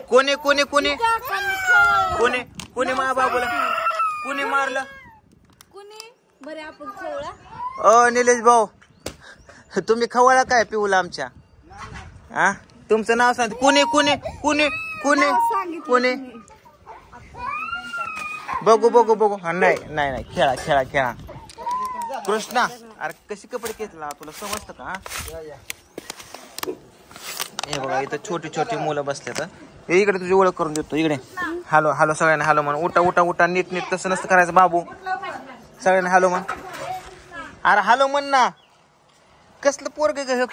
कोणी कोणी कोणी कोणी कोणी मा बाबूला कोणी मारलं? बरे आपण खवळा. निलेश भाऊ तुम्ही खवळा काय पिऊला आमच्या? हा तुमचं नाव सांग. कोणी कोणी कोणी कोणी कोणी? बघू बघू बघू. नाही नाही नाही खेळा खेळा खेळा. कृष्णा अरे कशी कपडे घेतला तुला समजतं का? हे बघा इथं छोटी छोटी मुलं बसले तर इकडे तुझी ओळख करून देतो. इकडे हॅलो हॅलो सगळ्यांना हॅलो म्हण. उठा उठा उठा. नीट नीट तसं नसतं करायचं बाबू. सगळ्यांना हॅलो म्हण. अरे हॅलो म्हण ना. कसलं पोरग ग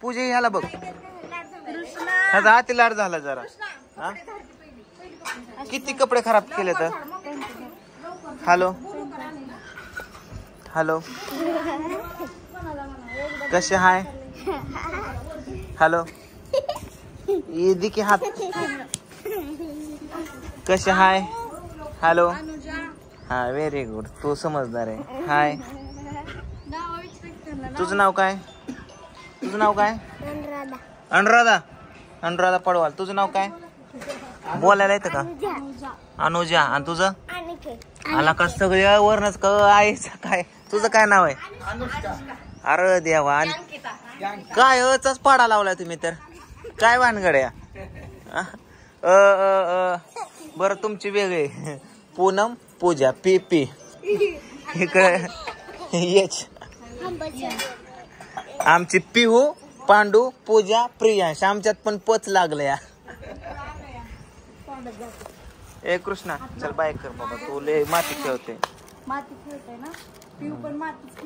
पूजा ह्याला बघ. ह्याचा हाती लाड झाला जरा. हा किती कपडे खराब केले तर. हॅलो हॅलो कसे हाय? हॅलो ये की हात. कसे हाय? हॅलो हा व्हेरी गुड. तू समजदार आहे. हाय तुझं नाव काय? तुझं नाव काय? अनुराधा. अनुराधा पडवाल. तुझं नाव काय? बोलायला येतं का? अनुजा. आणि तुझं? आला का सगळ्या वरणच का आईचं काय? तुझं काय नाव आहे? अरे देवा. काय अच पाडा लावलाय तुम्ही तर. काय भानगड्या. बरं तुमची वेगळी. पूनम पूजा पी पी. इकडे येच आमची पिहू पांडू पूजा प्रियांश. आमच्यात पण पच लागले. ए कृष्णा चल बाय कर बाबा. तू लय माती खेळते. माती खेळते ना पिऊ पण मातीच खेळ.